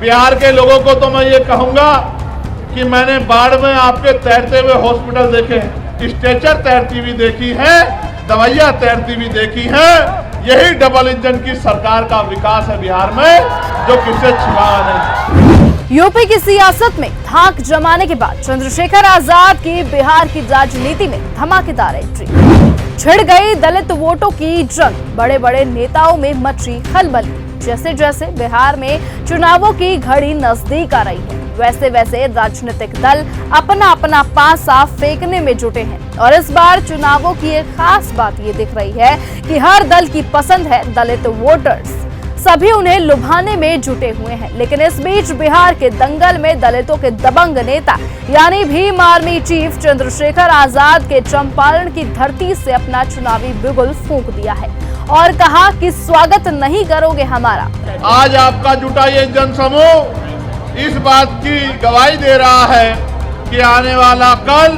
बिहार के लोगों को तो मैं ये कहूंगा कि मैंने बाढ़ में आपके तैरते हुए हॉस्पिटल देखे हैं, स्ट्रेचर तैरती हुई देखी है, दवाइयां तैरती हुई देखी है। यही डबल इंजन की सरकार का विकास है बिहार में, जो किसी छिपा नहीं। यूपी की सियासत में धाक जमाने के बाद चंद्रशेखर आजाद की बिहार की राजनीति में धमाकेदार एंट्री। छिड़ गई दलित वोटों की जंग, बड़े बड़े नेताओं में मची खलबली। जैसे जैसे बिहार में चुनावों की घड़ी नजदीक आ रही है, वैसे वैसे राजनीतिक दल अपना अपना पासा फेंकने में जुटे हैं। और इस बार चुनावों की एक खास बात ये दिख रही है कि हर दल की पसंद है दलित वोटर्स, सभी उन्हें लुभाने में जुटे हुए हैं। लेकिन इस बीच बिहार के दंगल में दलितों के दबंग नेता यानी भीम आर्मी चीफ चंद्रशेखर आजाद के चंपारण की धरती से अपना चुनावी बिगुल फूंक दिया है और कहा कि स्वागत नहीं करोगे हमारा। आज आपका जुटा ये जनसमूह इस बात की गवाही दे रहा है कि आने वाला कल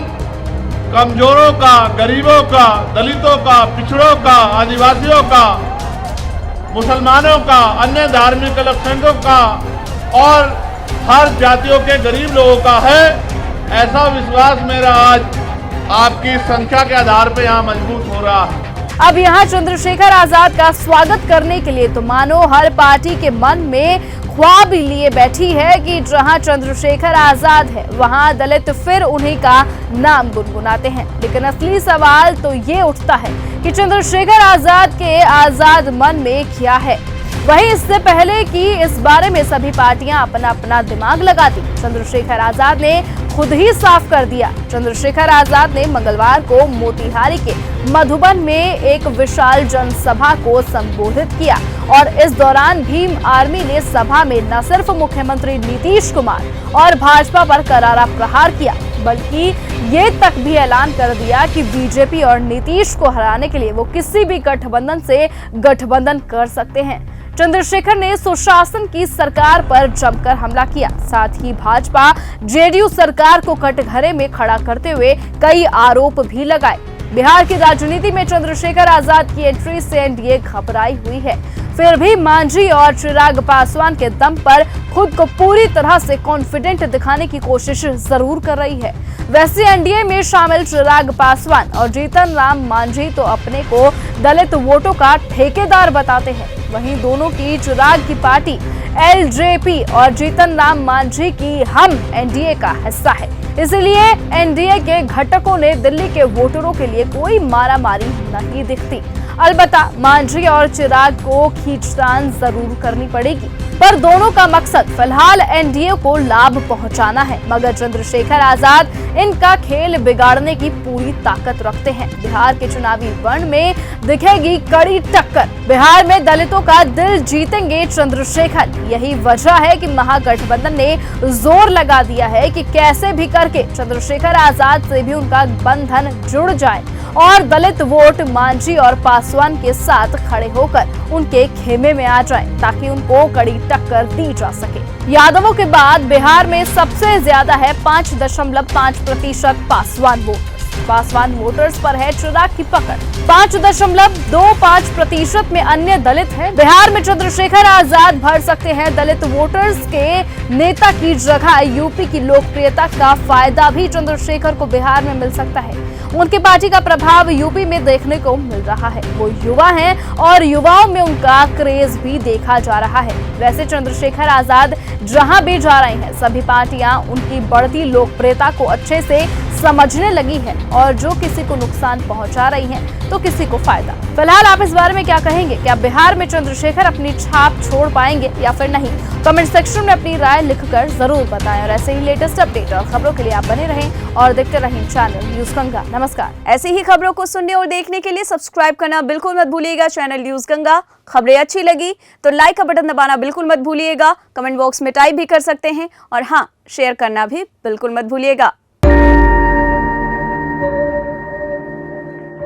कमजोरों का, गरीबों का, दलितों का, पिछड़ों का, आदिवासियों का, मुसलमानों का, अन्य धार्मिक अल्पसंख्यकों का और हर जातियों के गरीब लोगों का है। ऐसा विश्वास मेरा आज आपकी संख्या के आधार पर यहाँ मजबूत हो रहा है। अब यहाँ चंद्रशेखर आजाद का स्वागत करने के लिए तो मानो हर पार्टी के मन में ख्वाब लिए बैठी है कि जहां चंद्रशेखर आजाद है वहां दलित फिर उन्हीं का नाम गुनगुनाते हैं। लेकिन असली सवाल तो ये उठता है कि चंद्रशेखर आजाद के आजाद मन में क्या है। वहीं इससे पहले कि इस बारे में सभी पार्टियां अपना अपना दिमाग लगाती, चंद्रशेखर आजाद ने खुद ही साफ कर दिया। चंद्रशेखर आजाद ने मंगलवार को मोतिहारी के मधुबन में एक विशाल जनसभा को संबोधित किया और इस दौरान भीम आर्मी ने सभा में न सिर्फ मुख्यमंत्री नीतीश कुमार और भाजपा पर करारा प्रहार किया, बल्कि ये तक भी ऐलान कर दिया कि बीजेपी और नीतीश को हराने के लिए वो किसी भी गठबंधन से गठबंधन कर सकते हैं। चंद्रशेखर ने सुशासन की सरकार पर जमकर हमला किया, साथ ही भाजपा जेडीयू सरकार को कटघरे में खड़ा करते हुए कई आरोप भी लगाए। बिहार की राजनीति में चंद्रशेखर आजाद की एंट्री से एनडीए घबराई हुई है, फिर भी मांझी और चिराग पासवान के दम पर खुद को पूरी तरह से कॉन्फिडेंट दिखाने की कोशिश जरूर कर रही है। वैसे एनडीए में शामिल चिराग पासवान और जीतन राम मांझी तो अपने को दलित वोटों का ठेकेदार बताते हैं। वहीं दोनों की चिराग की पार्टी एलजेपी और जीतन राम मांझी की हम एनडीए का हिस्सा है, इसलिए एनडीए के घटकों ने दिल्ली के वोटरों के लिए कोई मारामारी नहीं दिखती। अलबत्ता मांझी और चिराग को खींचतान जरूर करनी पड़ेगी, पर दोनों का मकसद फिलहाल एनडीए को लाभ पहुंचाना है। मगर चंद्रशेखर आजाद इनका खेल बिगाड़ने की पूरी ताकत रखते हैं। बिहार के चुनावी रण में दिखेगी कड़ी टक्कर। बिहार में दलितों का दिल जीतेंगे चंद्रशेखर। यही वजह है कि महागठबंधन ने जोर लगा दिया है कि कैसे भी करके चंद्रशेखर आजाद से भी उनका बंधन जुड़ जाए और दलित वोट मांझी और पासवान के साथ खड़े होकर उनके खेमे में आ जाएं, ताकि उनको कड़ी टक्कर दी जा सके। यादवों के बाद बिहार में सबसे ज्यादा है 5.5% पासवान वोट। पासवान वोटर्स पर है चिराग की पकड़। 5.25% में अन्य दलित हैं। बिहार में चंद्रशेखर आजाद भर सकते हैं दलित वोटर्स के नेता की जगह। यूपी की लोकप्रियता का फायदा भी चंद्रशेखर को बिहार में मिल सकता है। उनकी पार्टी का प्रभाव यूपी में देखने को मिल रहा है। वो युवा हैं और युवाओं में उनका क्रेज भी देखा जा रहा है। वैसे चंद्रशेखर आजाद जहां भी जा रहे हैं, सभी पार्टियां उनकी बढ़ती लोकप्रियता को अच्छे से समझने लगी है और जो किसी को नुकसान पहुंचा रही हैं तो किसी को फायदा। फिलहाल आप इस बारे में क्या कहेंगे? क्या बिहार में चंद्रशेखर अपनी छाप छोड़ पाएंगे या फिर नहीं? कमेंट सेक्शन में अपनी राय लिखकर जरूर बताएं और ऐसे ही लेटेस्ट अपडेट और खबरों के लिए आप बने रहें और देखते रहें चैनल न्यूज गंगा। नमस्कार। ऐसी ही खबरों को सुनने और देखने के लिए सब्सक्राइब करना बिल्कुल मत भूलिएगा चैनल न्यूज गंगा। खबरें अच्छी लगी तो लाइक का बटन दबाना बिल्कुल मत भूलिएगा। कमेंट बॉक्स में टाइप भी कर सकते हैं और हाँ, शेयर करना भी बिल्कुल मत भूलिएगा।